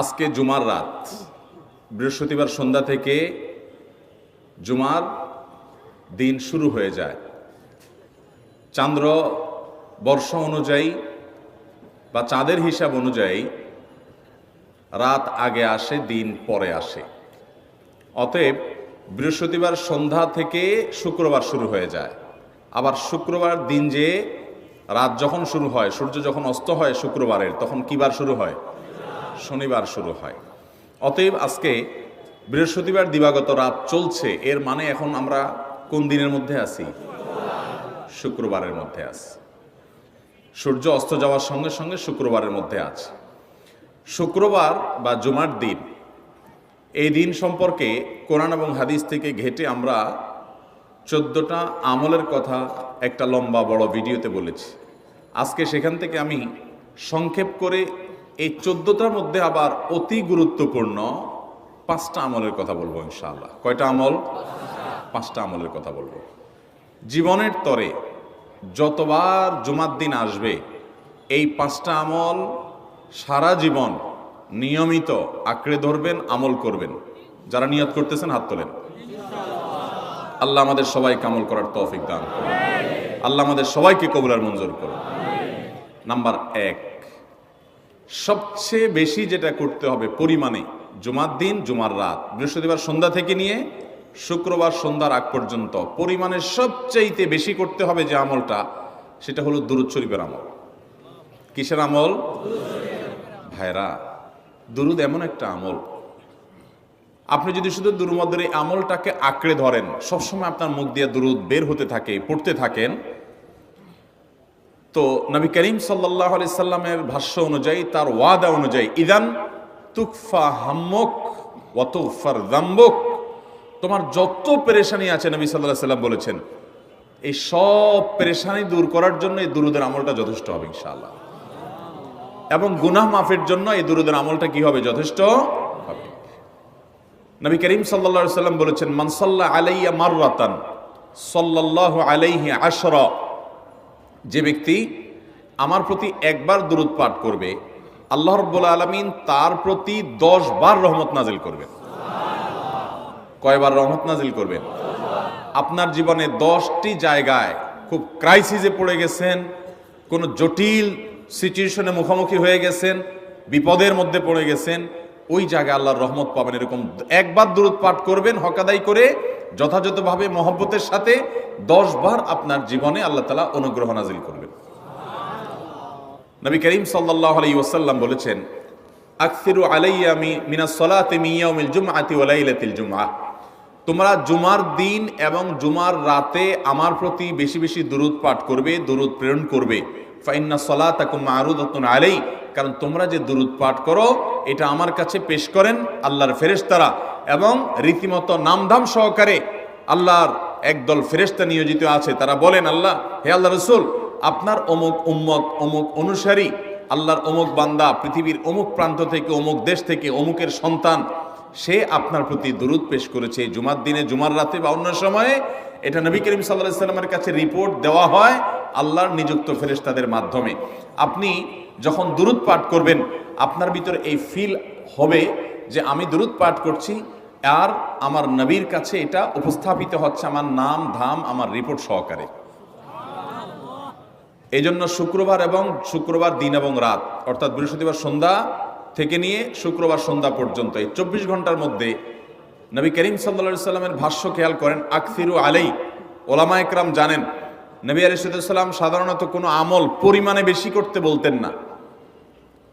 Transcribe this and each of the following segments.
আজকে জুমার রাত, বৃহস্পতিবার সন্ধ্যা থেকে জুমার দিন শুরু হয়ে যায়। চান্দ্র বর্ষ অনুযায়ী বা চাঁদের হিসাব অনুযায়ী রাত আগে আসে, দিন পরে আসে। অতএব বৃহস্পতিবার সন্ধ্যা থেকে শুক্রবার শুরু হয়ে যায়। আবার শুক্রবার দিন যে রাত যখন শুরু হয়, সূর্য যখন অস্ত হয় শুক্রবারের, তখন কি বার শুরু হয়? শনিবার শুরু হয়। অতএব আজকে বৃহস্পতিবার দিবাগত রাত চলছে, এর মানে এখন আমরা কোন দিনের মধ্যে আছি? শুক্রবারের মধ্যে আছি। সূর্য অস্ত যাওয়ার সঙ্গে সঙ্গে শুক্রবারের মধ্যে আছে। শুক্রবার বা জুমার দিন, এই দিন সম্পর্কে কোরআন এবং হাদিস থেকে ঘেঁটে আমরা 14টা আমলের কথা একটা লম্বা বড় ভিডিওতে বলেছি। আজকে সেখান থেকে আমি সংক্ষেপ করে এই 14টার মধ্যে আবার অতি গুরুত্বপূর্ণ 5টা আমলের কথা বলবো ইনশাআল্লাহ। কয়টা আমল? 5টা আমলের কথা বলবো। জীবনের তরে যতবার জুমার দিন আসবে, এই 5টা আমল সারা জীবন নিয়মিত আঁকড়ে ধরবেন, আমল করবেন। যারা নিয়ত করতেছেন হাত তোলেন। আল্লাহ আমাদের সবাইকে আমল করার তৌফিক দান করুন। আল্লাহ আমাদের সবাইকে কবুল আর মঞ্জুর করুন। নাম্বার 1, সবচেয়ে বেশি যেটা করতে হবে পরিমাণে, জুমার দিন জুমার রাত বৃহস্পতিবার সন্ধ্যা থেকে নিয়ে শুক্রবার সন্ধ্যার আগ পর্যন্ত পরিমাণে সবচাইতে বেশি করতে হবে যে আমলটা, সেটা হলো দুরূদ শরীফের আমল। কিসের আমল? ভাইরা, দুরূদ এমন একটা আমল, আপনি যদি শুধু দুরূদের এই আমলটাকে আঁকড়ে ধরেন, সবসময় আপনার মুখ দিয়ে দুরূদ বের হতে থাকে, পড়তে থাকেন, তো নবী করিম সাল্লাল্লাহু আলাইহি সাল্লামের ভাষ্য অনুযায়ী, তার ওয়াদা অনুযায়ী, ইদান তুকফা হাম্মুক ওয়া তুগফার যামবুক, তোমার যত পেরেশানি আছে নবী সাল্লাল্লাহু আলাইহি সাল্লাম বলেছেন, এই সব পেরেশানি দূর করার জন্য এই দুরূদের আমলটা যথেষ্ট হবে ইনশাআল্লাহ। এবং গুনাহ মাফের জন্য এই দুরূদের আমলটা কি হবে? যথেষ্ট হবে। নবী করিম সাল্লাল্লাহু আলাইহি সাল্লাম বলেছেন, মান সাল্লা আলাইয়া মাররাতান সাল্লাল্লাহু আলাইহি আশরা, যে ব্যক্তি আমার প্রতি একবার দুরূদ পাঠ করবে, আল্লাহ রাব্বুল আলামিন তার প্রতি 10 বার রহমত নাজিল করবেন। কয়বার রহমত নাজিল করবেন? আপনার জীবনে 10টি জায়গায় খুব ক্রাইসিসে পড়ে গেছেন, কোন জটিল সিচুয়েশনে মুখোমুখি হয়ে গেছেন, বিপদের মধ্যে পড়ে গেছেন, ওই জায়গায় আল্লাহর রহমত পাবেন। এরকম একবার দুরূদ পাঠ করবেন হক আদায় করে, যথাযথভাবে মহব্বতের সাথে 10 বার আপনার জীবনে আল্লাহ তাআলা অনুগ্রহ নাজিল করবেন। নবী করিম সাল্লাল্লাহু আলাইহি ওয়াসাল্লাম বলেছেন, আকসিরু আলাইয়া মিনাস সালাতি মিন ইয়াউমিল জুমআতি ওয়া লাইলাতিল জুমআহ, তোমরা জুমার দিন এবং জুমার রাতে আমার প্রতি বেশি বেশি দুরূদ পাঠ করবে, দুরূদ প্রেরণ করবে। ফাইন্না সালাতাকুম মারুদাতুন আলাই, কারণ তোমরা যে দুরূদ পাঠ করো এটা আমার কাছে পেশ করেন আল্লাহর ফেরেশতারা, এবং রীতিমতো নামধাম সহকারে আল্লাহর একদল ফেরেশতা নিয়োজিত আছে। তারা বলেন, আল্লাহ, হে আল্লাহ রাসূল, আপনার অমুক উম্মত, অমুক অনুসারী, আল্লাহর অমুক বান্দা পৃথিবীর অমুক প্রান্ত থেকে, অমুক দেশ থেকে, অমুকের সন্তান, সে আপনার প্রতি দুরূদ পেশ করেছে জুমার দিনে, জুমার রাতে বা অন্য সময়ে। এটা নবী করিম সাল্লাল্লাহু আলাইহি সাল্লামের কাছে রিপোর্ট দেওয়া হয় আল্লাহর নিযুক্ত ফেরেশতাদের মাধ্যমে। আপনি যখন দুরূদ পাঠ করবেন, আপনার ভিতরে এই ফিল হবে যে আমি দুরূদ পাঠ করছি আর আমার নবীর কাছে এটা উপস্থাপিত হচ্ছে আমার নাম ধাম, আমার রিপোর্ট সহকারে। এই জন্য শুক্রবার দিন এবং রাত, অর্থাৎ বৃহস্পতিবার সন্ধ্যা থেকে নিয়ে শুক্রবার সন্ধ্যা পর্যন্ত এই 24 ঘন্টার মধ্যে নবী করিম সাল্লাল্লাহু আলাইহি সাল্লামের ভাষ্য খেয়াল করেন, আকসিরু আলাই। ওলামা একরাম জানেন, নবী আলাইহিস সালাম সাধারণত কোনো আমল পরিমাণে বেশি করতে বলতেন না।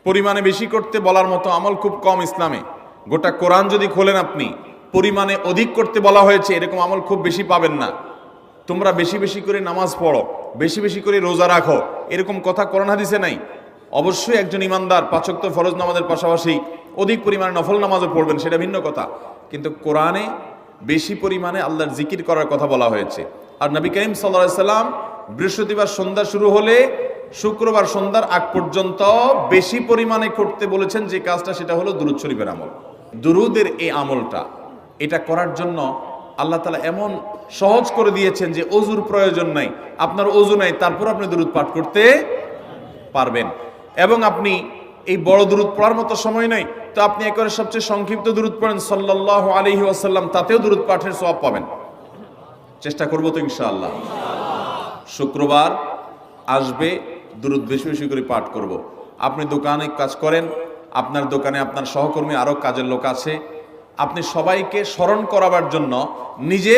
পরিমাণে বেশি করতে বলার মতো আমল খুব কম ইসলামে। গোটা কোরআন যদি খোলেন আপনি, পরিমাণে অধিক করতে বলা হয়েছে এরকম আমল খুব বেশি পাবেন না। তোমরা বেশি বেশি করে নামাজ পড়ো, বেশি বেশি করে রোজা রাখো, এরকম কথা কোরআন হাদিসে নাই। অবশ্যই একজন ইমানদার 5 ওয়াক্ত ফরজ নামাজের পাশাপাশি অধিক পরিমাণে নফল নামাজও পড়বেন, সেটা ভিন্ন কথা। কিন্তু কোরআনে বেশি পরিমাণে আল্লাহর জিকির করার কথা বলা হয়েছে। আর নবী করিম সাল্লাল্লাহু আলাইহি সাল্লাম বৃহস্পতিবার সন্ধ্যা শুরু হলে শুক্রবার সন্ধ্যার আগ পর্যন্ত বেশি পরিমাণে করতে বলেছেন যে কাজটা, সেটা হলো দুরূদ শরীফের আমল। দুরূদের এই আমলটা, এটা করার জন্য আল্লাহ তাআলা এমন সহজ করে দিয়েছেন যে ওযুর প্রয়োজন নাই। আপনার ওযু নাই, তারপর আপনি দুরূদ পাঠ করতে পারবেন। এবং আপনি এই বড় দুরূদ পড়ার মতো সময় নাই, তো আপনি একেবারে সবচেয়ে সংক্ষিপ্ত দুরূদ পড়েন সাল্লাল্লাহু আলাইহি ওয়াসাল্লাম, তাতেও দুরূদ পাঠের সওয়াব পাবেন। চেষ্টা করব তো ইনশাআল্লাহ। শুক্রবার আসবে, দুরূদ বেশি বেশি করে পাঠ করব। আপনি দোকানে কাজ করেন, আপনার দোকানে আপনার সহকর্মী আরও কাজের লোক আছে, আপনি সবাইকে স্মরণ করাবার জন্য নিজে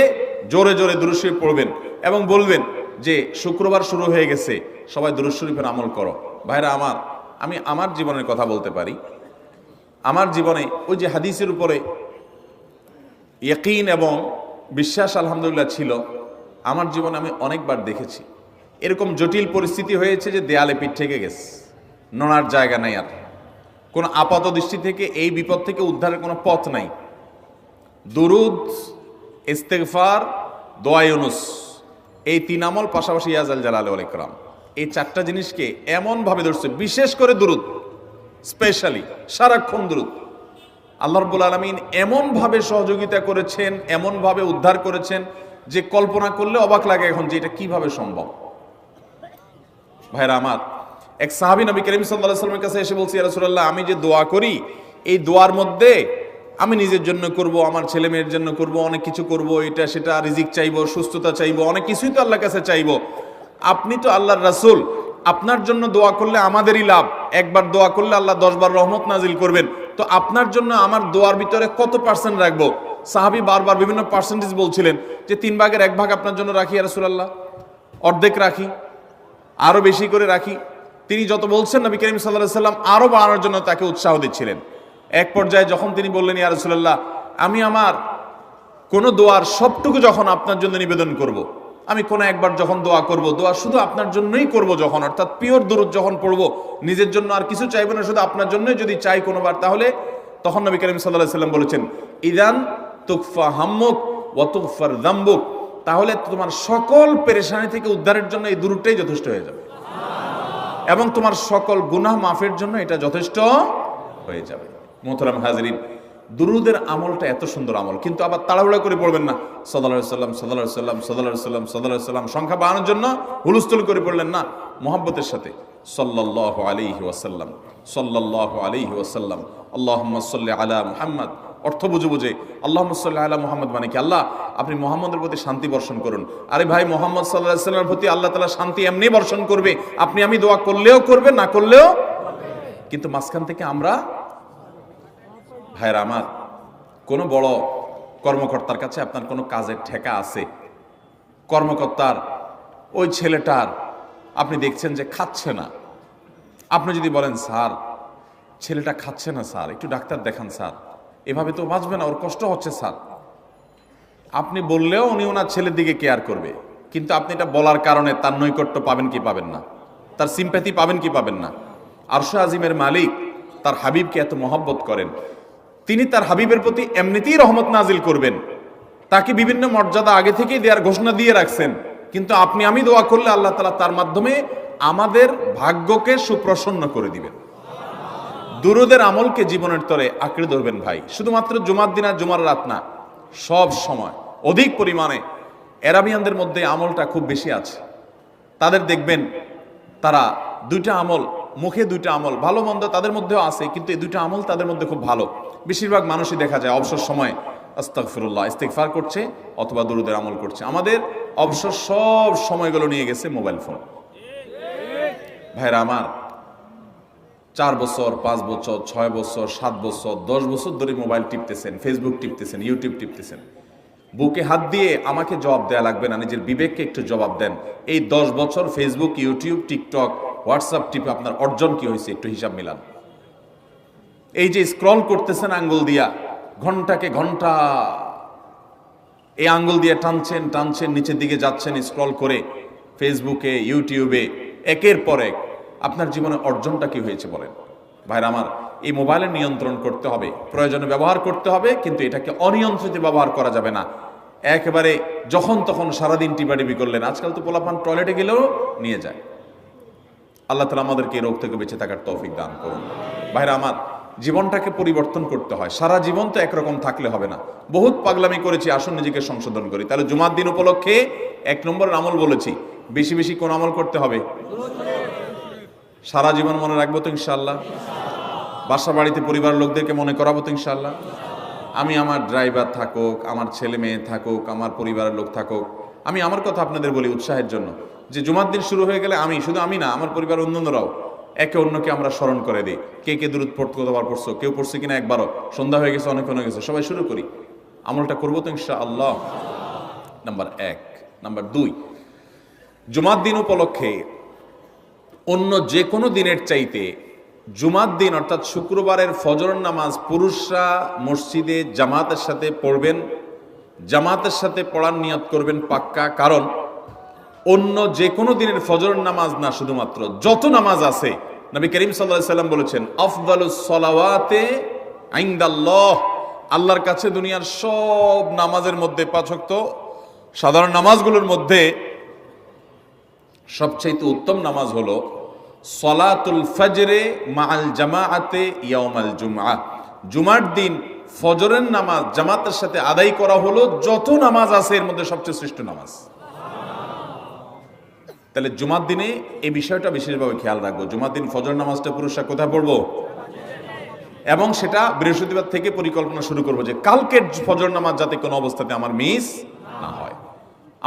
জোরে জোরে দুরূদ শরীফ পড়বেন এবং বলবেন যে শুক্রবার শুরু হয়ে গেছে, সবাই দুরূদ শরীফের আমল করো। ভাইরা আমার, আমি আমার জীবনের কথা বলতে পারি। আমার জীবনে ওই যে হাদিসের উপরে ইয়াকিন এবং বিশ্বাস আলহামদুলিল্লাহ ছিল, আমার জীবনে আমি অনেকবার দেখেছি এরকম জটিল পরিস্থিতি হয়েছে যে দেয়ালে পিঠ থেকে গেছে, নড়ার জায়গা নাই, আর কোনো আপাত দৃষ্টি থেকে এই বিপদ থেকে উদ্ধারের কোনো পথ নাই। দুরুদ, ইস্তেগফার, দোয়া ইউনুস, এই তিন আমল পাশাপাশি ইয়াজাল জালাল ওয়াল ইকরাম, এই চারটা জিনিসকে এমনভাবে ধরছে, বিশেষ করে দুরুদ, স্পেশালি সারাক্ষণ দুরুদ। আল্লাহ রাব্বুল আলামিন এমনভাবে সহযোগিতা করেছেন, এমনভাবে উদ্ধার করেছেন যে কল্পনা করলে অবাক লাগে এখন যে এটা কিভাবে সম্ভব। ভাইরা আমার, এক সাহাবী নবী করিম সাল্লাল্লাহু আলাইহি ওয়াসাল্লামের কাছে এসে বলছে, ইয়া রাসূলুল্লাহ, আমি যে দোয়া করি এই দোয়ার মধ্যে আমি নিজের জন্য করব, আমার ছেলে মেয়ের জন্য করব, অনেক কিছু করব, এটা সেটা, রিজিক চাইবো, সুস্থতা চাইবো, অনেক কিছুই তো আল্লাহর কাছে চাইবো। আপনি তো আল্লাহর রাসূল, আপনার জন্য দোয়া করলে আমাদেরই লাভ, একবার দোয়া করলে আল্লাহ 10 বার রহমত নাজিল করবেন, তো আপনার জন্য আমার দোয়ার ভিতরে কত পার্সেন্ট রাখবো? সাহাবী বারবার বিভিন্ন পার্সেন্টেজ বলছিলেন যে 3 ভাগের 1 ভাগ আপনার জন্য রাখি ইয়া রাসূলুল্লাহ, অর্ধেক রাখি, আরো বেশি করে রাখি। তিনি যত বলছেন নবী করিম সাল্লাল্লাহু আলাইহি ওয়াসাল্লাম আরো বাড়ানোর জন্য তাকে উৎসাহ দিচ্ছিলেন। এক পর্যায়ে যখন তিনি বললেন, ইয়া রাসূলুল্লাহ, আমি আমার কোন দোয়ার সবটুকু যখন আপনার জন্য নিবেদন করব, আমি কোন একবার যখন দোয়া করব, দোয়া শুধু আপনার জন্যই করব যখন, অর্থাৎ পিওর দুরূদ যখন পড়বো, নিজের জন্য আর কিছু চাইবো না, শুধু আপনার জন্যই যদি চাই কোনোবার, তাহলে তখন নবী করিম সাল্লাল্লাহু আলাইহি ওয়াসাল্লাম বলেছেন, ইদান তুকফা হাম্মুক ওয়া তুগফার যামবুক, তাহলে তোমার সকল পেরেশানি থেকে উদ্ধারের জন্য এই দুরূদটাই যথেষ্ট হয়ে যাবে, এবং তোমার সকল গুনাহ মাফের জন্য এটা যথেষ্ট হয়ে যাবে। মোহতারাম হাজরিন, দুরুদের আমলটা এত সুন্দর আমল, কিন্তু আবার তাড়াহুড়া করে পড়বেন না, সাল্লাল্লাহু আলাইহি সাল্লাম সাল্লাল্লাহু আলাইহি সাল্লাম সাল্লাল্লাহু আলাইহি সাল্লাম সাল্লাল্লাহু আলাইহি সাল্লাম সংখ্যা বাড়ানোর জন্য হুলস্থুল করে পড়লেন না, মুহাব্বতের সাথে সাল্লাল্লাহু আলাইহি ওয়াসাল্লাম সাল্লাল্লাহু আলাইহি ওয়াসাল্লাম আল্লাহুম্মা সাল্লি আলা মুহাম্মদ, অর্থ বুঝে বুঝে আল্লাহুম্মা সাল্লি আলা মুহাম্মদ মানে কি, আল্লাহ আপনি মুহাম্মদের প্রতি শান্তি বর্ষণ করুন। আরে ভাই, মুহাম্মদ সাল্লাল্লাহু আলাইহি সাল্লামের প্রতি আল্লাহ তাআলা শান্তি এমনি বর্ষণ করবে, আপনি আমি দোয়া করলেও করবে, না করলেও। কিন্তু মাঝখান থেকে আমরা, ভাইরা আমার, কোনো বড় কর্মকর্তার কাছে আপনার কোনো কাজের ঠেকা আছে, কর্মকর্তার ওই ছেলেটার আপনি দেখছেন যে খাচ্ছে না, আপনি যদি বলেন, স্যার ছেলেটা খাচ্ছে না স্যার, একটু ডাক্তার দেখান স্যার, এভাবে তো বাঁচবে না, ওর কষ্ট হচ্ছে স্যার, আপনি বললেও উনি ওনার ছেলের দিকে কেয়ার করবে, কিন্তু আপনি এটা বলার কারণে তার নৈকট্য পাবেন কি পাবেন না, তার সিম্প্যাথি পাবেন কি পাবেন না। আরশে আজিমের মালিক তার হাবিবকে এত মহব্বত করেন, তিনি তার হাবিবের প্রতি এমনিতেই রহমত নাজিল করবেন, তাকে বিভিন্ন মর্যাদা আগে থেকেই দেওয়ার ঘোষণা দিয়ে রাখছেন, কিন্তু আপনি আমি দোয়া করলে আল্লাহ তাআলা তার মাধ্যমে আমাদের ভাগ্যকে সুপ্রসন্ন করে দিবেন। দুরুদের আমলকে জীবনের তরে আঁকড়ে ধরবেন ভাই, শুধুমাত্র জুমার দিন আর জুমার রাত না, সব সময় অধিক পরিমাণে। এরাবিয়ানদের মধ্যে আমলটা খুব বেশি আছে, তাদের দেখবেন তারা দুইটা আমল, মুখে দুইটা আমল, ভালো মন্দ তাদের মধ্যেও আছে, কিন্তু এই দুইটা আমল তাদের মধ্যে খুব ভালো। বেশিরভাগ মানুষই দেখা যায় অবসর সময় আস্তাগফিরুল্লাহ, ইস্তিগফার করছে অথবা দুরুদের আমল করছে। আমাদের অবসর সব সময়গুলো নিয়ে গেছে মোবাইল ফোন। ভাইরা আমার, 4 বছর 5 বছর 6 বছর 7 বছর 10 বছর ধরে মোবাইল টিপতেছেন, ফেসবুক টিপতেছেন, ইউটিউব টিপতেছেন। বুকে হাত দিয়ে আমাকে জবাব দেয়া লাগবে না, নিজের বিবেককে একটু জবাব দেন। এই 10 বছর ফেসবুক, ইউটিউব, টিকটক, হোয়াটসঅ্যাপ টিপে আপনার অর্জন কি হয়েছে একটু হিসাব মিলান। এই যে স্ক্রল করতেছেন আঙ্গুল দিয়া, ঘন্টাকে ঘন্টা এই আঙ্গুল দিয়ে টানছেন টানছেন, নিচের দিকে যাচ্ছেন স্ক্রল করে ফেসবুকে, ইউটিউবে, একের পর এক, আপনার জীবনে অর্জনটা কি হয়েছে বলেন। ভাইরা আমার, এই মোবাইলের নিয়ন্ত্রণ করতে হবে, প্রয়োজনে ব্যবহার করতে হবে, কিন্তু এটাকে অনিয়ন্ত্রিত ব্যবহার করা যাবে না। একেবারে যখন তখন সারাদিন টিপাটিপি করলেন, আজকাল তো পোলাপান টয়লেটে গেলেও নিয়ে যায়। আল্লাহ তাআলা আমাদেরকে এই রোগ থেকে বেঁচে থাকার তৌফিক দান করুন। ভাইরা আমার, জীবনটাকে পরিবর্তন করতে হয়, সারা জীবন তো একরকম থাকলে হবে না। বহুত পাগলামি করেছি, আসুন নিজেকে সংশোধন করি। তাহলে জুমার দিন উপলক্ষে 1 নম্বরের আমল বলেছি, বেশি বেশি কোন আমল করতে হবে? সারা জীবন মনে রাখবো তো ইনশাআল্লাহ। বাসা বাড়িতে পরিবার লোকদেরকে মনে করাবো তো ইনশাআল্লাহ। আমি আমার ড্রাইভার থাকুক, আমার ছেলে মেয়ে থাকুক, আমার পরিবারের লোক থাকুক, আমি আমার কথা আপনাদের বলি উৎসাহের জন্য, যে জুমার দিন শুরু হয়ে গেলে আমি শুধু আমি না, আমার পরিবার অন্যান্যরাও একে অন্যকে আমরা স্মরণ করে দিই। কে কে দুরূদ পড়তে কতবার পড়ছো, কেউ পড়ছে কিনা একবারও, সন্ধ্যা হয়ে গেছে অনেক হয়ে গেছে, সবাই শুরু করি, আমলটা করবো তো ইনশাআল্লাহ। নাম্বার 1। নাম্বার 2, জুমার দিন উপলক্ষে অন্য যে কোনো দিনের চাইতে জুমার দিন অর্থাৎ শুক্রবারের ফজর নামাজ পুরুষরা মসজিদে জামাতের সাথে পড়বেন, জামাতের সাথে পড়ার নিয়ত করবেন পাক্কা। কারণ অন্য যে কোনো দিনের ফজর নামাজ না, শুধুমাত্র যত নামাজ আছে, নবী করিম সাল্লাল্লাহু আলাইহি সাল্লাম বলেছেন আফদালুস সালাওয়াতে ইনদাল্লাহ, আল্লাহর কাছে দুনিয়ার সব নামাজের মধ্যে 5 ওয়াক্ত সাধারণ নামাজগুলোর মধ্যে সবচেয়ে উত্তম নামাজ হলো সলাতুল ফজরে মাআল জামাআতে ইয়াউমাল জুমআহ, জুমার দিন ফজরের নামাজ জামাতের সাথে আদায় করা হলো যত নামাজ আছে এর মধ্যে সবচেয়ে শ্রেষ্ঠ নামাজ। তাহলে জুমার দিনে এই বিষয়টা বিশেষভাবে খেয়াল রাখবো। জুমার দিন ফজর নামাজটা পুরুষরা কোথায় পড়বো, এবং সেটা বৃহস্পতিবার থেকে পরিকল্পনা শুরু করবো যে কালকের ফজর নামাজ যাতে কোনো অবস্থাতে আমার মিস না হয়।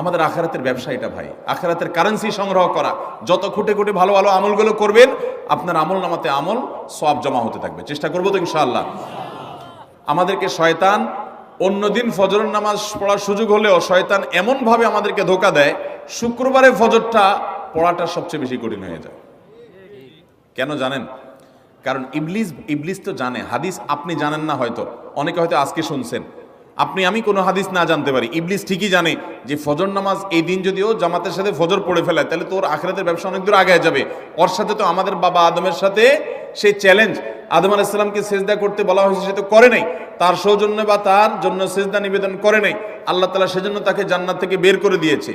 আমাদের আখিরাতের ব্যবসা এটা ভাই, আখিরাতের কারেন্সি সংগ্রহ করা। যত খুঁটে খুঁটে ভালো ভালো আমলগুলো করবেন, আপনার আমল নামাতে আমল সওয়াব জমা হতে থাকবে। চেষ্টা করবো তো ইনশাআল্লাহ। আমাদেরকে শয়তান অন্যদিন ফজরের নামাজ পড়ার সুযোগ হলেও শয়তান এমনভাবে আমাদেরকে ধোঁকা দেয়, শুক্রবারে ফজরটা পড়াটা সবচেয়ে বেশি কঠিন হয়ে যায়। কেন জানেন? কারণ ইবলিস তো জানে হাদিস, আপনি জানেন না, হয়তো অনেকে হয়তো আজকে শুনছেন, আমি কোনো হাদিস না জানতে পারি, ইবলিস ঠিকই জানে যে ফজর নামাজ এই দিন যদিও জামাতের সাথে ফজর পড়ে ফেলে তাহলে তোর আখিরাতের ব্যবসা অনেক দূর আগে যাবে। ওর সাথে তো আমাদের বাবা আদমের সাথে সেই চ্যালেঞ্জ, আদম আলাইহিস সালামকে সিজদা করতে বলা হয়েছে, সে তো করে নাই, তার সৌজন্য বা তার জন্য সিজদা নিবেদন করে নাই, আল্লাহ তাআলা সেজন্য তাকে জান্নাত থেকে বের করে দিয়েছে।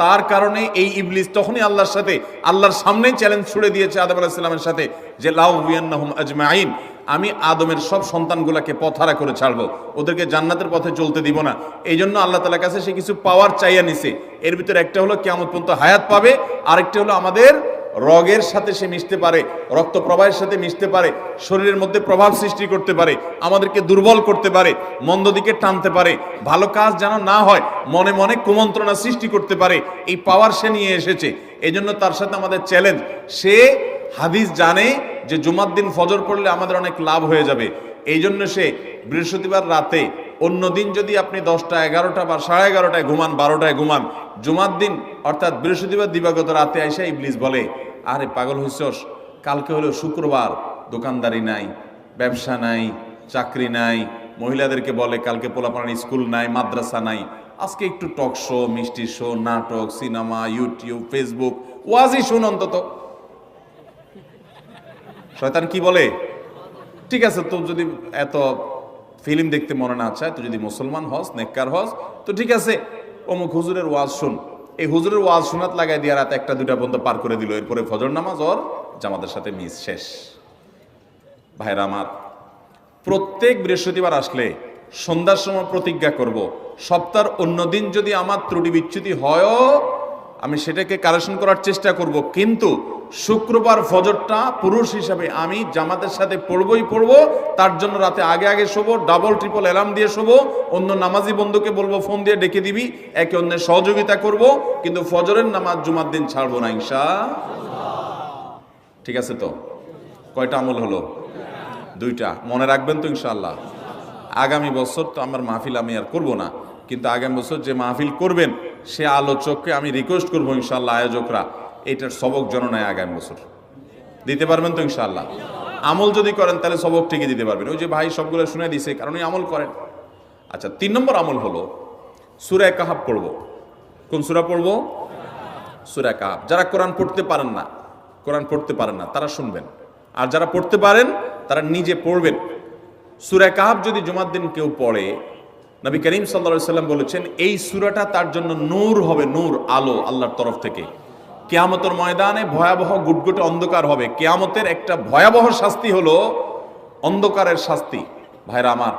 তার কারণে এই ইবলিস তখনই আল্লাহর সাথে, আল্লাহর সামনেই চ্যালেঞ্জ ছুড়ে দিয়েছে আদম আলাইহিস সালামের সাথে যে লাউ বিয়ান্নাহুম আজমাইন, আমি আদমের সব সন্তানগুলোকে পথহারা করে ছাড়বো, ওদেরকে জান্নাতের পথে চলতে দিব না। এই জন্য আল্লাহ তাআলার কাছে সে কিছু পাওয়ার চাইয়া নিছে। এর ভিতরে একটা হলো কিয়ামত পর্যন্ত হায়াত পাবে, আরেকটা হলো আমাদের রগের সাথে সে মিশতে পারে, রক্ত প্রবাহের সাথে মিশতে পারে, শরীরের মধ্যে প্রভাব সৃষ্টি করতে পারে, আমাদেরকে দুর্বল করতে পারে, মন্দ দিকে টানতে পারে, ভালো কাজ যেন না হয় মনে মনে কুমন্ত্রণা সৃষ্টি করতে পারে। এই পাওয়ার সে নিয়ে এসেছে। এই জন্য তার সাথে আমাদের চ্যালেঞ্জ। সে হাদিস জানে যে জুমার দিন ফজর পড়লে আমাদের অনেক লাভ হয়ে যাবে। এই জন্য সে বৃহস্পতিবার রাতে, অন্য দিন যদি আপনি 10টা 11টা বা 11:30টায় ঘুমান, 12টায় ঘুমান, জুমার দিন অর্থাৎ বৃহস্পতিবার দিবাগত রাতে আইসা ইবলিস বলে, আরে পাগল হইছস, কালকে হলো শুক্রবার, দোকানদারি নাই, ব্যবসা নাই, চাকরি নাই, মহিলাদেরকে বলে কালকে পোলাপানের স্কুল নাই, মাদ্রাসা নাই, আজকে একটু টক শো, মিষ্টি শো, নাটক, সিনেমা, ইউটিউব, ফেসবুক, ওয়াজই শুন অন্তত। শয়তান কি বলে, ঠিক আছে তো যদি এত ফিল্ম দেখতে মনে না চায়, তো যদি মুসলমান হস, নেককার হস, তো ঠিক আছে অমুক হুজুরের ওয়াজ শুন। এই হুজুরের ওয়াজ শোনাত লাগাই দিয়ে রাত 1টা 2টা পর্যন্ত পার করে দিল। এরপরে ফজর নামাজ ওর জামাতের সাথে মিস, শেষ। ভাইরা আমার, প্রত্যেক বৃহস্পতিবার আসলে সন্ধ্যার সময় প্রতিজ্ঞা করব, সপ্তাহের অন্য দিন যদি আমার ত্রুটি বিচ্যুতি হয়ও আমি সেটাকে কারেকশন করার চেষ্টা করব, কিন্তু শুক্রবার ফজরটা পুরুষ হিসাবে আমি জামাতের সাথে পড়বই পড়বো। তার জন্য রাতে আগে আগে শোবো, ডাবল ট্রিপল অ্যালার্ম দিয়ে শোবো, অন্য নামাজি বন্ধুকে বলবো ফোন দিয়ে ডেকে দিবি, একে অন্যের সহযোগিতা করব, কিন্তু ফজরের নামাজ জুমার দিন ছাড়বো না ইনশাআল্লাহ। ঠিক আছে তো? কয়টা আমল হলো? 2টা। মনে রাখবেন তো ইনশাআল্লাহ। আগামী বছর তো আমার মাহফিল আমি আর করব না, কিন্তু আগামী বছর যে মাহফিল করবেন সে আলোচককে আমি রিকোয়েস্ট করবো ইনশাআল্লাহ, আয়োজকরা এটার সবক জননায় আগামী বছর দিতে পারবেন তো ইনশাআল্লাহ। আমল যদি করেন তাহলে সবক ঠিকই দিতে পারবেন। ওই যে ভাই সবগুলো শুনে দিছে, কারণ এই আমল করেন। আচ্ছা, 3 নম্বর আমল হলো সূরা কাহাফ পড়ব। কোন সূরা পড়ব? সূরা কাহাফ। যারা কোরআন পড়তে পারেন না তারা শুনবেন, আর যারা পড়তে পারেন তারা নিজে পড়বেন। সূরা কাহাফ যদি জুমার দিন কেউ পড়ে, নবী করিম সাল্লাল্লাহু আলাইহি সাল্লাম বলেছেন এই সূরাটা তার জন্য নূর হবে, নূর, আলো আল্লাহর তরফ থেকে। কিয়ামতের ময়দানে ভয়াবহ গুটগুটে অন্ধকার হবে। কিয়ামতের একটা ভয়াবহ শাস্তি হলো অন্ধকারের শাস্তি। ভাইরা আমার,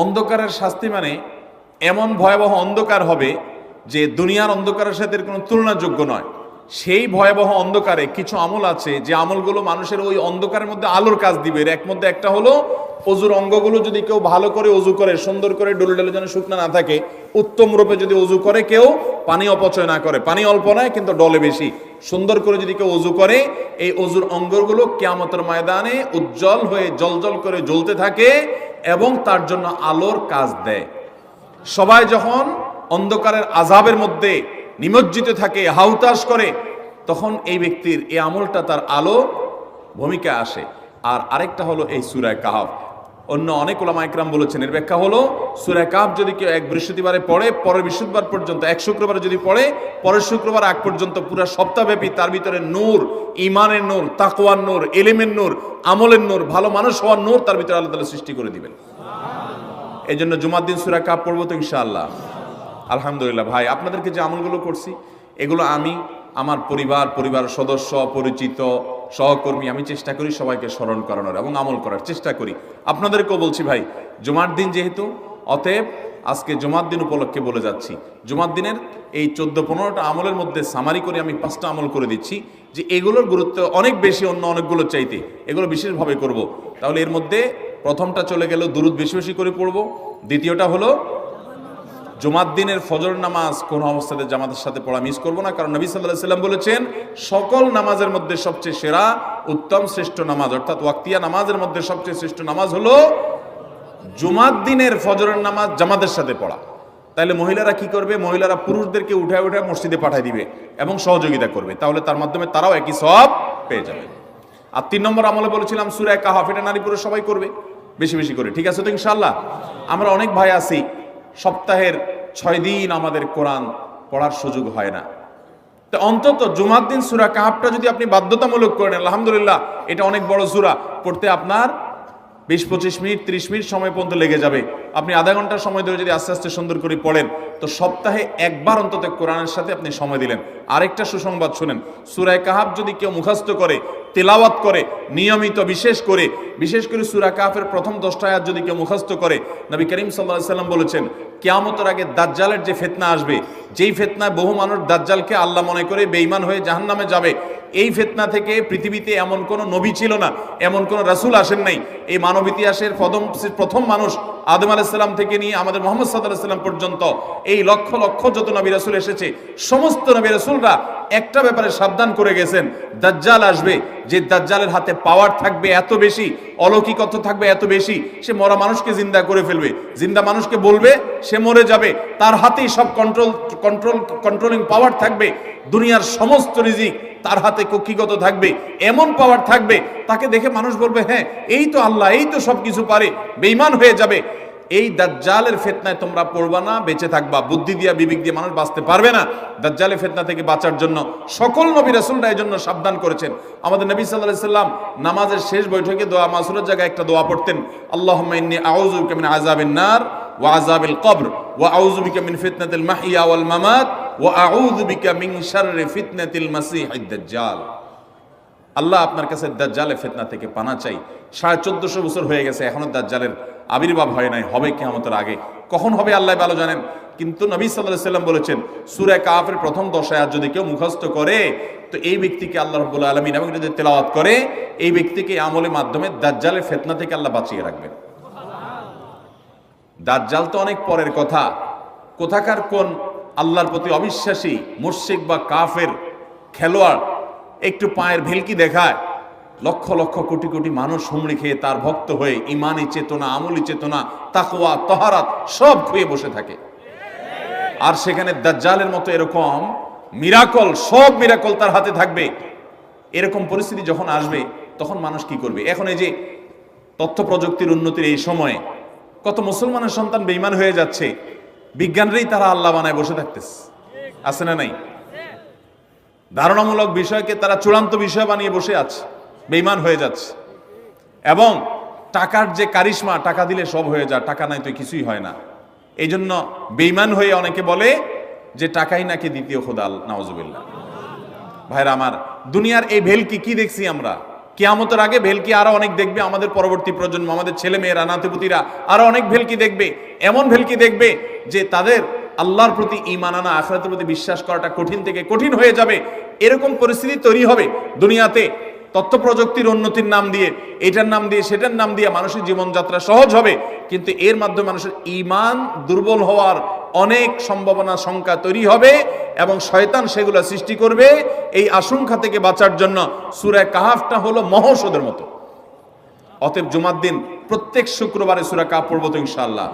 অন্ধকারের শাস্তি মানে এমন ভয়াবহ অন্ধকার হবে যে দুনিয়ার অন্ধকারের সাথে কোনো তুলনাযোগ্য নয়। সেই ভয়াবহ অন্ধকারে কিছু আমল আছে যে আমলগুলো মানুষের ওই অন্ধকারের মধ্যে আলোর কাজ দিবে। এর মধ্যে একটা হলো অজুর অঙ্গগুলো যদি কেউ ভালো করে অজু করে, সুন্দর করে ডলে ডলে যেন শুকনা না থাকে, উত্তম রূপে যদি অজু করে, কেউ পানি অপচয় না করে, পানি অল্প নয় কিন্তু ডলে বেশি, সুন্দর করে যদি কেউ অজু করে, এই অজুর অঙ্গগুলো কিয়ামতের ময়দানে উজ্জ্বল হয়ে জ্বলজ্বল করে জ্বলতে থাকে এবং তার জন্য আলোর কাজ দেয়। সবাই যখন অন্ধকারের আযাবের মধ্যে নিমজ্জিত থাকে, হাউতাশ করে, তখন এই ব্যক্তির এই আমলটা তার আলো ভূমিকা আসে। আর আরেকটা হলো এই সূরা কাহফ। অন্য অনেক উলামা ইকরাম বলেছেন এর ব্যাখ্যা হলো সূরা কাহফ যদি কেউ এক বৃহস্পতিবারে পড়ে, পরের বৃহস্পতিবার পর্যন্ত, এক শুক্রবারে যদি পড়ে, পরের শুক্রবার আগ পর্যন্ত পুরো সপ্তাহব্যাপী তার ভিতরে নূর, ঈমানের নূর, তাকওয়ার নূর, ইলমের নূর, আমলের নূর, ভালো মানুষ হওয়ার নূর তার ভিতরে আল্লাহ তাআলা সৃষ্টি করে দিবেন। এই জন্য জুমার দিন সূরা কাহফ পড়বো তো ইনশাআল্লাহ। আলহামদুলিল্লাহ ভাই, আপনাদেরকে যে আমলগুলো করছি এগুলো আমি, আমার পরিবার সদস্য, পরিচিত, সহকর্মী, আমি চেষ্টা করি সবাইকে স্মরণ করানোর এবং আমল করার চেষ্টা করি। আপনাদেরকেও বলছি ভাই, জুমার দিন যেহেতু, অতএব আজকে জুমার দিন উপলক্ষে বলে যাচ্ছি, জুমার দিনের এই 14-15টা আমলের মধ্যে সামারি করে আমি 5টা আমল করে দিচ্ছি যে এগুলোর গুরুত্ব অনেক বেশি অন্য অনেকগুলো চাইতে, এগুলো বিশেষভাবে করব। তাহলে এর মধ্যে প্রথমটা চলে গেল দুরুদ বেশি বেশি করে পড়ব। দ্বিতীয়টা হলো জুমার দিনের ফজর নামাজ কোন অবস্থাতে জামাতের সাথে পড়া মিস করব না, কারণ নবী সাল্লাল্লাহু আলাইহি সাল্লাম বলেছেন সকল নামাজের মধ্যে সবচেয়ে সেরা, উত্তম, শ্রেষ্ঠ নামাজ, অর্থাৎ ওয়াক্তিয়া নামাজের মধ্যে সবচেয়ে শ্রেষ্ঠ নামাজ হলো জুমার দিনের ফজরের নামাজ জামাতের সাথে পড়া। তাহলে মহিলারা কি করবে? মহিলারা পুরুষদেরকে উঠায় উঠায় মসজিদে পাঠিয়ে দিবে এবং সহযোগিতা করবে, তাহলে তার মাধ্যমে তারাও একই সওয়াব পেয়ে যাবে। আর 3 নম্বর আমলে বলেছিলাম সূরা কাহফ, এটা নারী পুরুষ সবাই করবে বেশি বেশি করে, ঠিক আছে তো ইনশাআল্লাহ? আমরা অনেক ভাই আছি সপ্তাহের 6 দিন আমাদের কোরআন পড়ার সুযোগ হয় না, তো অন্তত জুমার দিন সূরা কাহফটা যদি আপনি বাধ্যতামূলক করেন, আলহামদুলিল্লাহ, এটা অনেক বড় সূরা, পড়তে আপনার 20-25 মিনিট 30 মিনিট সময় পর্যন্ত লেগে যাবে। আপনি আধা ঘন্টা সময় ধরে যদি আস্তে আস্তে সুন্দর করে পড়েন, তো সপ্তাহে একবার অন্তত কোরআনের সাথে আপনি সময় দিলেন। আরেকটা সুসংবাদ শুনেন, সূরা কাহফ যদি কেউ মুখস্থ করে, তেলাওয়াত করে নিয়মিত, বিশেষ করে সূরা কাহফের প্রথম 10টা আয়াত যদি কেউ মুখস্থ করে, নবী করিম সাল্লাল্লাহু আলাইহি সাল্লাম বলেছেন কিয়ামতের আগে দাজ্জালের যে ফিতনা আসবে, যেই ফিতনায় বহু মানুষ দাজ্জালকে আল্লাহ মনে করে বেঈমান হয়ে জাহান্নামে যাবে, এই ফিতনা থেকে পৃথিবীতে এমন কোন নবী ছিল না, এমন কোন রাসূল আসেন নাই। এই মানব ইতিহাসের প্রথম মানুষ আদম আলাইহিস সালাম থেকে নিয়ে আমাদের মুহাম্মদ সাল্লাল্লাহু আলাইহি সাল্লাম পর্যন্ত এই লক্ষ লক্ষ যত নবী রাসূল এসেছে, সমস্ত নবী রাসূলরা একটা ব্যাপারে সাবধান করে গেছেন, দাজ্জাল আসবে, যে দাজ্জালের হাতে পাওয়ার থাকবে এত বেশি, অলৌকিকত্ব থাকবে এত বেশি, সে মরা মানুষকে জিন্দা করে ফেলবে, জিন্দা মানুষকে বলবে সে মরে যাবে, তার হাতেই সব কন্ট্রোলিং পাওয়ার থাকবে, দুনিয়ার সমস্ত রিজিক তার হাতে কক্ষিগত থাকবে, এমন পাওয়ার থাকবে তাকে দেখে মানুষ বলবে হ্যাঁ এই তো আল্লাহ, এই তো সবকিছু পারে, বেঈমান হয়ে যাবে। এই দাজ্জালের ফিতনায় তোমরা পড়বা না, বেঁচে থাকবা। বুদ্ধি দিয়া বিবেক দিয়ে মানুষ বাঁচতে পারবে না। দাজ্জালের ফিতনা থেকে বাঁচার জন্য সকল নবী রাসূলরা এই জন্য সাবধান করেছেন। আমাদের নবী সাল্লাল্লাহু আলাইহি সাল্লাম নামাজের শেষ বৈঠকে দোয়া মাসুরের জায়গায় একটা দোয়া পড়তেন, আল্লাহুম্মা ইন্নী আউযু বিকা মিন আযাবিন নার ওয়া আযাবিল কবর ওয়া আউযু বিকা মিন ফিতনাতিল মাহইয়া ওয়াল মামাত ওয়া আউযু বিকা মিন শাররি ফিতনাতিল মাসীহিদ দাজ্জাল। আল্লাহ আপনার কাছে দাজ্জালের ফিতনা থেকে পানা চাই। 1450 বছর হয়ে গেছে, এখনো দাজ্জালের আবির্ভাব হয় নাই, হবে কিয়ামতের আগে। কখন হবে আল্লাহ ভালো জানেন, কিন্তু নবী সাল্লাল্লাহু আলাইহি সাল্লাম বলেছেন সূরা কাহফের প্রথম 10 আয়াত যদি কেউ মুখস্থ করে, তো এই ব্যক্তিকে আল্লাহ রাব্বুল আলামিন এবং যদি তেলাওয়াত করে, এই ব্যক্তিকে আমলের মাধ্যমে দাজ্জালের ফিতনা থেকে আল্লাহ বাঁচিয়ে রাখবেন। দাজ্জাল তো অনেক পরের কথা, কোথাকার কোন আল্লাহর প্রতি অবিশ্বাসী মুশরিক বা কাফের খেলোয়াড় একটু পায়ের ভেলকি দেখায়, লক্ষ লক্ষ কোটি কোটি মানুষ হুমড়ি খেয়ে তার ভক্ত হয়ে ইমানি চেতনা, আমলি চেতনা, তাকওয়া, তাহারাত সব খুঁয়ে বসে থাকে। আর সেখানে দাজ্জালের মতো এরকম মিরাকল, সব মিরাকল তার হাতে থাকবে। এরকম পরিস্থিতি যখন আসবে তখন মানুষ কি করবে? এখন এই যে তথ্য প্রযুক্তির উন্নতির এই সময়ে কত মুসলমানের সন্তান বেঈমান হয়ে যাচ্ছে, বিজ্ঞানরেই তারা আল্লাহ বানায় বসে থাকতেছে, আছে না নাই? ধারণামূলক বিষয়কে তারা চূড়ান্ত বিষয় বানিয়ে বসে আছে, বেঈমান হয়ে যাচ্ছে। এবং টাকার যে কারিশমা, টাকা দিলে সব হয়ে যায়, টাকা নাই তো কিছুই হয় না। এই জন্য বেঈমান হয়ে অনেকে বলে যে টাকাই নাকি দ্বিতীয় খোদা, নাউজুবিল্লাহ। ভাইরা আমার, দুনিয়ার এই ভেলকি কি দেখছি আমরা, কিয়ামতের আগে ভেলকি আরো অনেক দেখবে আমাদের পরবর্তী প্রজন্ম, আমাদের ছেলে মেয়েরা, নাতিপুতিরা আরো অনেক ভেলকি দেখবে। এমন ভেলকি দেখবে যে তাদের আল্লাহর প্রতি ঈমান আনা, আখিরাতের প্রতি বিশ্বাস করাটা কঠিন থেকে কঠিন হয়ে যাবে। এরকম পরিস্থিতি তৈরি হবে দুনিয়াতে। তথ্য প্রযুক্তির উন্নতির নাম দিয়ে, এটার নাম দিয়ে, সেটার নাম দিয়ে মানুষের জীবনযাত্রা সহজ হবে, কিন্তু এর মাধ্যমে মানুষের ঈমান দুর্বল হওয়ার অনেক সম্ভাবনা, সংখ্যা তৈরি হবে এবং শয়তান সেগুলো সৃষ্টি করবে। এই আশঙ্কা থেকে বাঁচার জন্য সূরা কাহাফটা হলো মহৌষধের মতো। অতএব জুমার দিন প্রত্যেক শুক্রবারে সূরা কাহাফ পড়বো তো ইনশাআল্লাহ।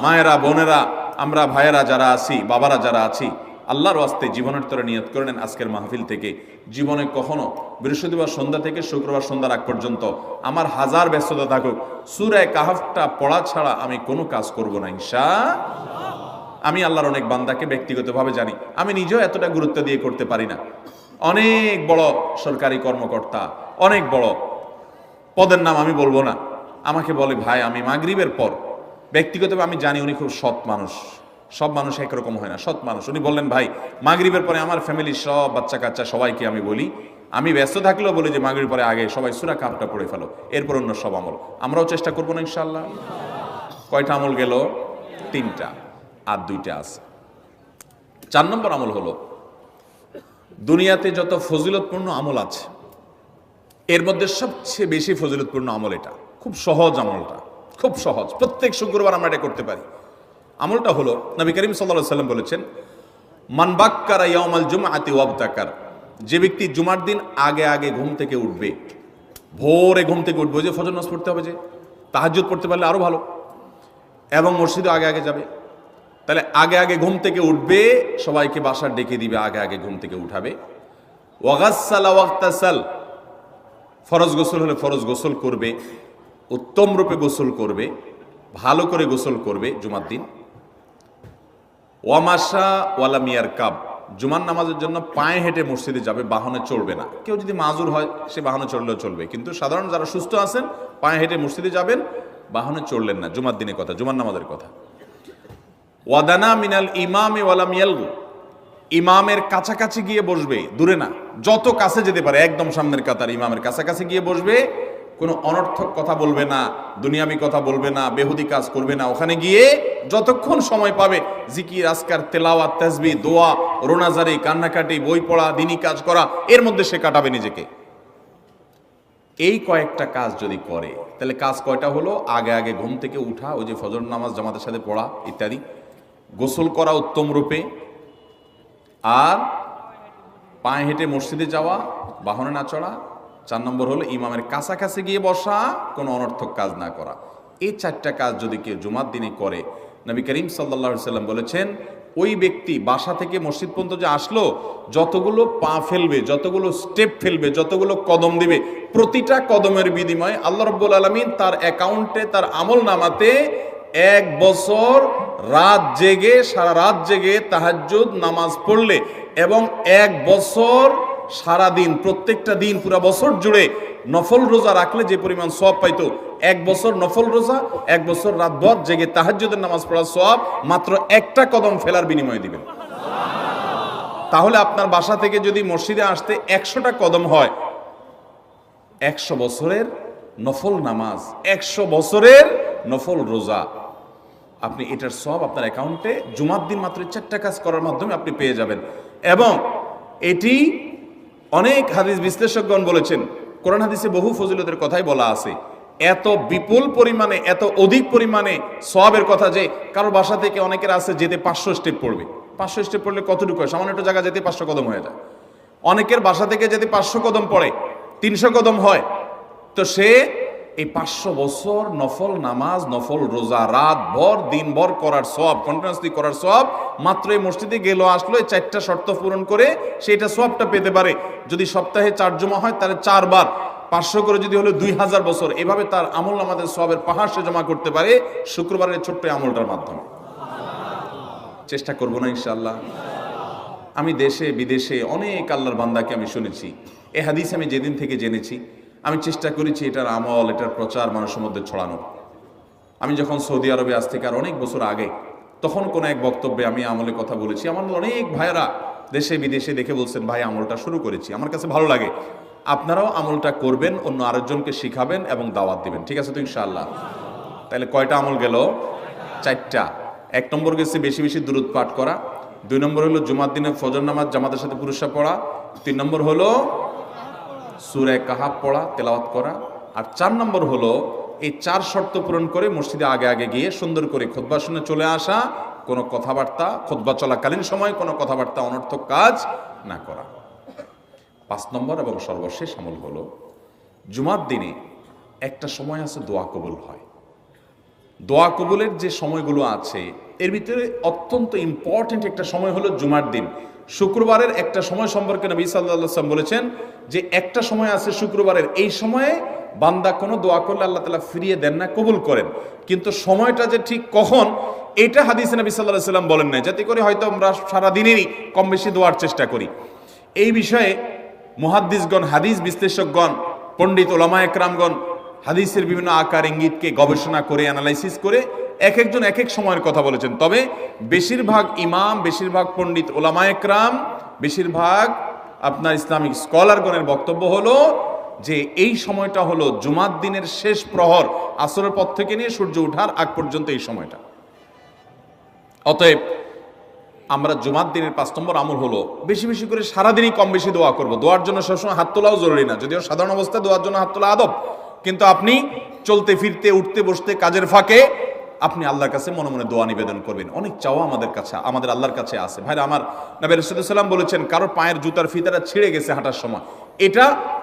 মায়েরা, বোনেরা, আমরা ভাইয়েরা যারা আছি, বাবারা যারা আছি, আল্লাহর ওয়াস্তে জীবনের তরে নিয়ত করে নেন আজকের মাহফিল থেকে, জীবনে কখনো বৃহস্পতিবার সন্ধ্যা থেকে শুক্রবার সন্ধ্যার আগ পর্যন্ত আমার হাজার ব্যস্ততা থাকুক, সূরা কাহাফটা পড়া ছাড়া আমি কোনো কাজ করব না ইনশাআল্লাহ। আমি আল্লাহর অনেক বান্দাকে ব্যক্তিগতভাবে জানি, আমি নিজেও এতটা গুরুত্ব দিয়ে করতে পারি না। অনেক বড় সরকারি কর্মকর্তা, অনেক বড় পদের নাম আমি বলবো না, আমাকে বলে ভাই আমি মাগরিবের পর, ব্যক্তিগতভাবে আমি জানি উনি খুব সৎ মানুষ, সব মানুষ একরকম হয় না, সৎ মানুষ। উনি বললেন ভাই মাগরিবের পরে আমার ফ্যামিলির সব বাচ্চা কাচ্চা সবাইকে আমি বলি, আমি ব্যস্ত থাকলেও বলি যে মাগরিবের পরে আগে সবাই সূরা কাহাফটা পড়ে ফেলো, এরপর অন্য সব আমল। আমরাও চেষ্টা করবো না ইনশাআল্লাহ। কয়টা আমল গেল? 3টা, আর 2টা আছে। 4 নম্বর আমল হলো, দুনিয়াতে যত ফজিলতপূর্ণ আমল আছে এর মধ্যে সবচেয়ে বেশি ফজিলতপূর্ণ আমল এটা। খুব সহজ আমলটা, খুব সহজ, প্রত্যেক শুক্রবার আমরা এটা করতে পারি। আমলটা হলো, নবী করিম সাল্লাল্লাহু আলাইহি ওয়াসাল্লাম বলেছেন, মান বাক্কারা ইয়াউমাল জুমআতি ওয়াবতাকার, যে ব্যক্তি জুমার দিন আগে আগে ঘুম থেকে উঠবে, ভোরে ঘুম থেকে উঠবে, যে ফজর নামাজ পড়তে হবে, যে তাহাজ্জুদ পড়তে পারলে আরো ভালো, এবং মসজিদে আগে আগে যাবে, তাহলে আগে আগে ঘুম থেকে উঠবে, সবাইকে বাসার ডেকে দিবে, আগে আগে ঘুম থেকে উঠাবে। ওয়াগাসসালা ওয়াগতাসাল, ফরজ গোসল হলে ফরজ গোসল করবে, উত্তম রূপে গোসল করবে, ভালো করে গোসল করবে জুমার দিন। ওয়ামাশা ওয়ালাম ইয়ারকাব, জুমার নামাজের জন্য পায়ে হেঁটে মসজিদে যাবে, বাহনে চলবে না। কেউ যদি মাজুর হয় সে বাহনে চললেও চলবে, কিন্তু সাধারণ যারা সুস্থ আছেন পায়ে হেঁটে মসজিদে যাবেন, বাহনে চললেন না। জুমার দিনের কথা, জুমার নামাজের কথা। ওয়াদানা মিনাল ইমামে ওয়ালাম ইয়ালগু, ইমামের কাছাকাছি গিয়ে বসবে, দূরে না, যত কাছে যেতে পারে, একদম সামনের কাতার ইমামের কাছাকাছি গিয়ে বসবে, কোনো অনর্থক কথা বলবে না, দুনিয়াবি কথা বলবে না, বেহুদি কাজ করবে না। ওখানে গিয়ে যতক্ষণ সময় পাবে জিকির, আজকার, তেলাওয়াত, তাসবিহ, দোয়া, রোনাজারি, কান্নাকাটি, বই পড়া, দিনী কাজ করা, এর মধ্যে সে কাটাবে নিজেকে। এই কয়েকটা কাজ যদি করে, তাহলে কাজ কয়টা হলো? আগে আগে ঘুম থেকে উঠা, ওই যে ফজর নামাজ জামাতের সাথে পড়া ইত্যাদি, গোসল করা উত্তম রূপে, আর পায়ে হেঁটে মসজিদে যাওয়া, বাহনে না চড়া। 4 নম্বর হলো ইমামের কাছাকাছি গিয়ে বসা, কোনো অনর্থক কাজ না করা। এই 4টা কাজ যদি কেউ জুমার দিনে করে, নবী করিম সাল্লাল্লাহু আলাইহি সাল্লাম বলেছেন, ওই ব্যক্তি বাসা থেকে মসজিদ পর্যন্ত যে আসলো, যতগুলো পা ফেলবে, যতগুলো স্টেপ ফেলবে, যতগুলো কদম দিবে, প্রতিটা কদমের বিনিময়ে আল্লাহ রাব্বুল আলামিন তার অ্যাকাউন্টে, তার আমল নামাতে 1 বছর রাত জেগে, সারা রাত জেগে তাহাজ্জুদ নামাজ পড়লে, এবং 1 বছর সারা দিন, প্রত্যেকটা দিন পুরা বছর জুড়ে নফল রোজা রাখলে যে পরিমাণ সওয়াব পাইতো, 1 বছর নফল রোজা, 1 বছর রাতভর জেগে তাহাজ্জুদের নামাজ পড়ার সওয়াব মাত্র একটা কদম ফেলার বিনিময়ে দিবেন। তাহলে আপনার বাসা থেকে যদি মসজিদে আসতে 100টা কদম হয়, 100 বছরের নফল নামাজ, 100 বছরের নফল রোজা, আপনি এটার সওয়াব আপনার অ্যাকাউন্টে জুমার দিন মাত্র 4টা কাজ করার মাধ্যমে আপনি পেয়ে যাবেন। এবং এটি অনেক হাদিস বিশ্লেষকগণ বলেছেন, কোরআন হাদিসে বহু ফজিলতের কথাই বলা আছে, এত বিপুল পরিমাণে, এত অধিক পরিমাণে সওয়াবের কথা যে কারো বাসা থেকে অনেকের আছে যেতে 500 স্টেপ পড়বে। 500 স্টেপ পড়লে কতটুকু হয়? সামান্য একটু জায়গা যেতে 500 কদম হয়ে যায়। অনেকের বাসা থেকে যেতে 500 কদম পড়ে, 300 কদম হয়। তো সে এই 500 বছর নফল নামাজ, নফল রোজা, রাত ভর দিন ভর করার সওয়াব, কন্টিনিউয়াসলি করার সওয়াব মাত্র এই মসজিদে গেল আসলো, এই 4টা শর্ত পূরণ করে সেটা সওয়াবটা পেতে পারে। যদি সপ্তাহে 4 জমা হয় তাহলে 4 বার 500 করে যদি হলো 2000 বছর, এভাবে তার আমল আমাদের সওয়াবের পাহাড় সে জমা করতে পারে শুক্রবারের ছোট্ট আমলটার মাধ্যমে। চেষ্টা করব না ইনশাআল্লাহ। আমি দেশে বিদেশে অনেক আল্লাহর বান্দাকে আমি শুনেছি, এই হাদিস আমি যেদিন থেকে জেনেছি, আমি চেষ্টা করেছি এটার আমল, এটার প্রচার মানুষের মধ্যে ছড়ানো। আমি যখন সৌদি আরবে, আজ থেকে আর অনেক বছর আগে, তখন কোন এক বক্তব্যে আমি আমলের কথা বলেছি। আমার অনেক ভাইয়েরা দেশে বিদেশে দেখে বলছেন, ভাই আমলটা শুরু করেছি, আমার কাছে ভালো লাগে, আপনারাও আমলটা করবেন, অন্য আরেকজনকে শিখাবেন এবং দাওয়াত দিবেন। ঠিক আছে তো ইনশাআল্লাহ? তাহলে কয়টা আমল গেল? 4টা। এক নম্বর গেছে বেশি বেশি দুরূদ পাঠ করা, 2 নম্বর হলো জুমার দিনে ফজর নামাজ জামাতের সাথে পুরুষরা পড়া, 3 নম্বর হলো সূরা কাহাফ পড়া তেলাওয়াত করা, আর 4 নম্বর হলো এই 4 শর্ত পূরণ করে মসজিদে আগে আগে গিয়ে সুন্দর করে খুতবা শুনে চলে আসা, কোনো কথাবার্তা খুতবা চলাকালীন সময় কোনো কথাবার্তা অনর্থক কাজ না করা। 5 নম্বর এবং সর্বশেষ আমল হলো জুমার দিনে একটা সময় আছে দোয়া কবুল হয়। দোয়া কবুলের যে সময়গুলো আছে এর ভিতরে অত্যন্ত ইম্পর্টেন্ট একটা সময় হলো জুমার দিন। শুক্রবারের একটা সময় সম্পর্কে নবী সাল্লাল্লাহু আলাইহি ওয়াসাল্লাম বলেছেন যে একটা সময় আছে শুক্রবারের, এই সময়ে বান্দা কোনো দোয়া করলে আল্লাহ তাআলা ফিরিয়ে দেন না, কবুল করেন। কিন্তু সময়টা যে ঠিক কখন এটা হাদিসে নবী সাল্লাল্লাহু আলাইহি ওয়াসাল্লাম বলেন নাই, যাতে করে হয়তো আমরা সারা দিনেরই কম বেশি দোয়ার চেষ্টা করি। এই বিষয়ে মুহাদ্দিসগণ, হাদিস বিশ্লেষকগণ, পণ্ডিত ওলামায়ে কেরামগণ হাদিসের বিভিন্ন আকার ইঙ্গিতকে গবেষণা করে অ্যানালাইসিস করে এক একজন এক এক সময়ের কথা বলেছেন। তবে বেশিরভাগ ইমাম, বেশিরভাগ পণ্ডিত ওলামায়ে কেরাম, বেশিরভাগ আপনার ইসলামিক স্কলারগণের বক্তব্য হলো যে এই সময়টা হলো জুমার দিনের শেষ প্রহর, আসরের পর থেকে নিয়ে সূর্য ওঠার আগ পর্যন্ত এই সময়টা। অতএব আমরা জুমার দিনের 5 নম্বর আমল হলো বেশি বেশি করে সারাদিনই কম বেশি দোয়া করব। দোয়ার জন্য সবসময় হাত তোলাও জরুরি না, যদিও সাধারণ অবস্থায় দোয়ার জন্য হাত তোলা আদব, কিন্তু আপনি চলতে ফিরতে উঠতে বসতে কাজের ফাঁকে আপনি আল্লাহর কাছে মনে মনে দোয়া নিবেদন করবেন। অনেক চাওয়া আমাদের আল্লাহর কাছে আছে। ভাইরা আমার, নবী রাসূলুল্লাহ সাল্লাল্লাহু আলাইহি ওয়াসাল্লাম বলেছেন কারো পায়ের জুতার ফিতাটা ছিঁড়ে গেছে হাঁটার সময়,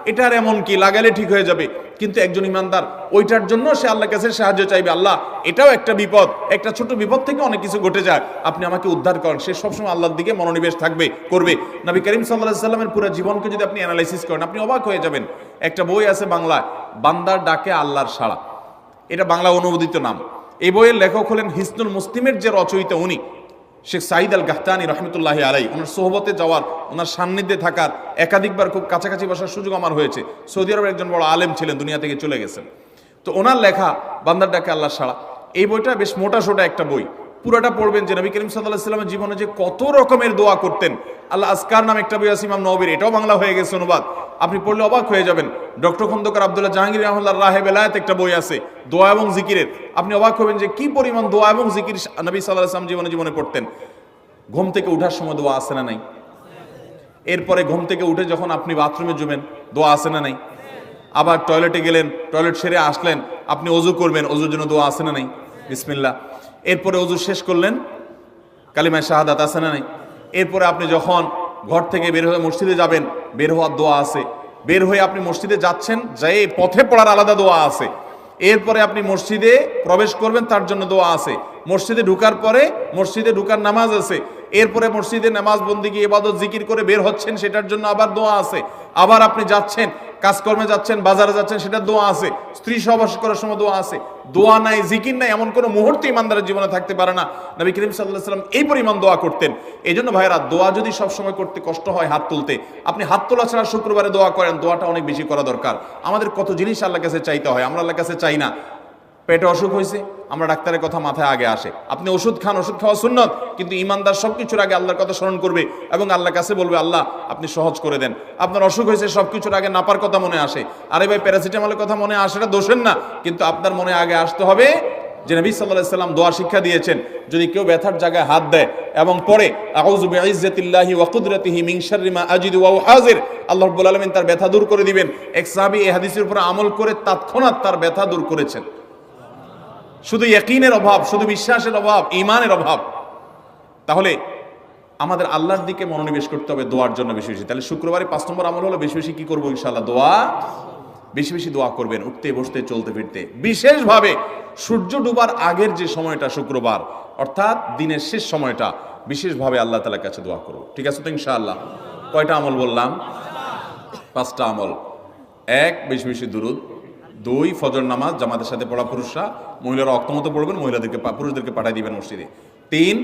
এটার এমন কি লাগালে ঠিক হয়ে যাবে, কিন্তু একজন ইমানদার ওইটার জন্য সে আল্লাহর কাছে সাহায্য চাইবে, আল্লাহ এটাও একটা বিপদ, একটা ছোট বিপদ থেকে অনেক কিছু ঘটে যায়, আপনি আমাকে উদ্ধার করেন। সে সবসময় আল্লাহর দিকে মনোনিবেশ করবে। নবী করিম সাল্লাল্লাহু আলাইহি ওয়াসাল্লামের পুরো জীবনকে যদি আপনি অ্যানালাইসিস করেন আপনি অবাক হয়ে যাবেন। একটা বই আছে বাংলায়, বান্দার ডাকে আল্লাহর সাড়া, এটা বাংলা অনুবাদিত নাম। এই বইয়ের লেখক হলেন হিসনুল মুসলিমের যে রচয়িতা উনি শেখ সাঈদ আল গাহতানি রহমতুল্লাহি আলাইহি। ওনার সোহবতে যাওয়ার, ওনার সান্নিধ্যে থাকার, একাধিকবার খুব কাছাকাছি বসার সুযোগ আমার হয়েছে। সৌদি আরবের একজন বড় আলেম ছিলেন, দুনিয়া থেকে চলে গেছেন। তো ওনার লেখা বান্দার ডাকে আল্লাহর সাড়া, এই বইটা বেশ মোটা সোটা একটা বই। পুরোটা পড়বেন যে নবী করিম সাল্লাল্লাহু আলাইহি ওয়াসাল্লামের জীবনে যে কত রকমের দোয়া করতেন। আল্লাহ আজকার নামে একটা বই আছে ইমাম নববীর, এটাও বাংলা হয়ে গেছে অনুবাদ, আপনি পড়লে অবাক হয়ে যাবেন। ডক্টর খন্দকার আব্দুল্লাহ জাহাঙ্গীর রাহমাতুল্লাহ রাহে বেলায়েত একটা বই আছে দোয়া এবং জিকিরের, আপনি অবাক হবেন যে কি পরিমাণ দোয়া এবং জিকির নবী সাল্লাল্লাহু আলাইহি ওয়াসাল্লাম জীবনে পড়তেন। ঘুম থেকে উঠার সময় দোয়া আছে না নাই? এরপরে ঘুম থেকে উঠে যখন আপনি বাথরুমে যাবেন দোয়া আছে না নাই? আবার টয়লেটে গেলেন, টয়লেট সেরে আসলেন, আপনি ওযু করবেন, ওযুর জন্য দোয়া আছে না নাই? বিসমিল্লাহ। এরপরে ওযু শেষ করলেন, কালিমায়ে শাহাদাত আছে না নাই? এরপরে আপনি যখন ঘর থেকে বের হয়ে মসজিদে যাবেন, বের হওয়ার দোয়া আছে। বের হয়ে আপনি মসজিদে যাচ্ছেন, যাই পথে পড়ার আলাদা দোয়া আছে। এরপরে আপনি মসজিদে প্রবেশ করবেন, তার জন্য দোয়া আছে। মসজিদে ঢুকার পরে মসজিদে ঢুকার নামাজ আছে। এরপরে মসজিদে নামাজ বন্দিগি ইবাদত জিকির করে বের হচ্ছেন, সেটার জন্য আবার দোয়া আছে। আবার আপনি যাচ্ছেন, কাজকর্মে যাচ্ছেন, বাজারে যাচ্ছেন, সেটার দোয়া আছে। স্ত্রী সহবাস করার সময় দোয়া আছে। দোয়া নাই, জিকির নাই, এমন কোনো মুহূর্ত ইমানদারের জীবনে থাকতে পারে না। নবী করিম সাল্লাল্লাহু আলাইহি ওয়াসাল্লাম এই পরিমাণ দোয়া করতেন। এই জন্য ভাইরা, দোয়া যদি সবসময় করতে কষ্ট হয় হাত তুলতে, আপনি হাত তোলা ছাড়া শুক্রবারে দোয়া করেন, দোয়াটা অনেক বেশি করা দরকার। আমাদের কত জিনিস আল্লাহর কাছে চাইতে হয়, আমরা আল্লাহর কাছে চাই না। পেটে অসুখ হয়েছে, আমরা ডাক্তারের কথা মাথায় আগে আসে, আপনি ওষুধ খান, ওষুধ খাওয়া সুন্নত, কিন্তু ইমানদার সবকিছুর আগে আল্লাহর কথা স্মরণ করবে এবং আল্লাহর কাছে বলবে আল্লাহ আপনি সহজ করে দেন। আপনার অসুখ হয়েছে, সবকিছুর আগে নাপার কথা মনে আসে, আরে ভাই প্যারাসিটামলের কথা মনে আসে, এটা দোষের না, কিন্তু আপনার মনে আগে আসতে হবে যে নবী সাল্লাল্লাহু আলাইহি ওয়াসাল্লাম দোয়া শিক্ষা দিয়েছেন, যদি কেউ ব্যথার জায়গায় হাত দেয় এবং পড়ে আউযু বিইজ্জাতিল্লাহি ওয়া কুদরাতিহি মিন শাররি মা আজিদু ওয়া হাজির, আল্লাহ রাব্বুল আলামিন তার ব্যথা দূর করে দিবেন। এক সাহাবী এই হাদিসের উপর আমল করে তৎক্ষণাৎ তার ব্যথা দূর করেছেন। শুধু ইয়াকিনের অভাব, শুধু বিশ্বাসের অভাব, ঈমানের অভাব। তাহলে আমাদের আল্লাহর দিকে মনোনিবেশ করতে হবে দোয়ার জন্য বেশি বেশি। তাহলে শুক্রবারে 5 নম্বর আমল হলো বেশি বেশি কি করবো ইনশাআল্লাহ? দোয়া, বেশি বেশি দোয়া করবেন, উঠতে বসতে চলতে ফিরতে। বিশেষভাবে সূর্য ডুবার আগের যে সময়টা শুক্রবার, অর্থাৎ দিনের শেষ সময়টা, বিশেষভাবে আল্লাহ তাআলার কাছে দোয়া করব। ঠিক আছে তো ইনশাআল্লাহ? কয়টা আমল বললাম? 5টা আমল। 1, বেশি বেশি দুরূদ। 2, ফজর নামাজ জামাতের সাথে পড়া পুরুষরা, মহিলারা অক্তমতো পড়বেন, পুরুষদেরকে পাঠিয়ে দিবেন মসজিদে। 3,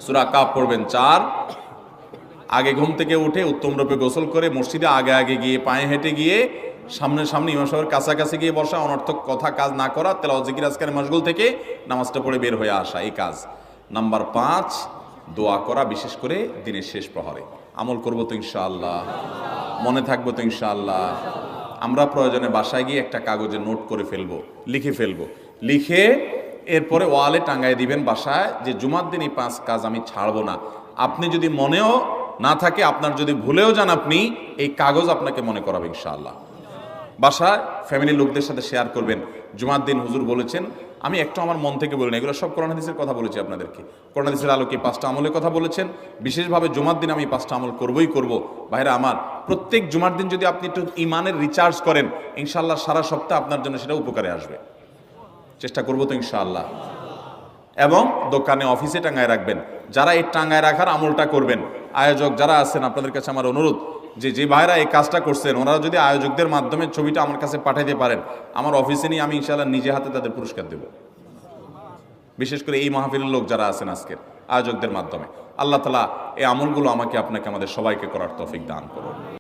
সূরা কাফ পড়বেন। 4, আগে ঘুম থেকে উঠে উত্তম রূপে গোসল করে মসজিদে আগে আগে গিয়ে পায়ে হেঁটে গিয়ে সামনে ইমাম সাহেবের কাছাকাছি গিয়ে বসা, অনর্থক কথা কাজ না করা, তেলাওয়াত জিকির আজকারের মশগুল থেকে নামাজটা পড়ে বের হয়ে আসা, এই কাজ। নাম্বার 5, দোয়া করা, বিশেষ করে দিনের শেষ প্রহরে। আমল করবো তো ইনশাআল্লাহ? মনে থাকবো তো ইনশাআল্লাহ? আমরা প্রয়োজনে বাসায় গিয়ে একটা কাগজে নোট করে ফেলবো, লিখে ফেলবো, লিখে এরপরে ওয়ালে টাঙ্গায় দিবেন বাসায় যে জুমার দিন এই 5 কাজ আমি ছাড়বো না। আপনি যদি মনেও না থাকে, আপনার যদি ভুলেও যান, আপনি এই কাগজ আপনাকে মনে করাবে ইনশাআল্লাহ। বাসায় ফ্যামিলির লোকদের সাথে শেয়ার করবেন, জুমার দিন হুজুর বলেছেন, আমি একটু আমার মন থেকে বলি না, এগুলো সব কোরআন হাদিসের কথা বলেছি আপনাদেরকে। কোরআন হাদিসের আলোকে 5টা আমলের কথা বলেছেন, বিশেষভাবে জুমার দিন আমি 5টা আমল করবই করব। ভাইরা আমার, প্রত্যেক জুমার দিন যদি আপনি একটু ইমানের রিচার্জ করেন, ইনশাআল্লাহ সারা সপ্তাহ আপনার জন্য সেটা উপকারে আসবে। চেষ্টা করবো তো ইনশাআল্লাহ। এবং দোকানে অফিসে টাঙ্গায় রাখবেন। যারা এই টাঙ্গায় রাখার আমলটা করবেন, আয়োজক যারা আছেন, আপনাদের কাছে আমার অনুরোধ যে ভাইরা এই কাজটা করছেন, ওনারা যদি আয়োজকদের মাধ্যমে ছবিটা আমার কাছে পাঠাইতে পারেন, আমার অফিসে নিয়ে আমি ইনশাআল্লাহ নিজে হাতে তাদের পুরস্কার দেব। বিশেষ করে এই মাহফিলের লোক যারা আছেন আজকের, আয়োজকদের মাধ্যমে। আল্লাহ তাআলা এই আমলগুলো আমাকে আপনাকে আমাদের সবাইকে করার তৌফিক দান করুন।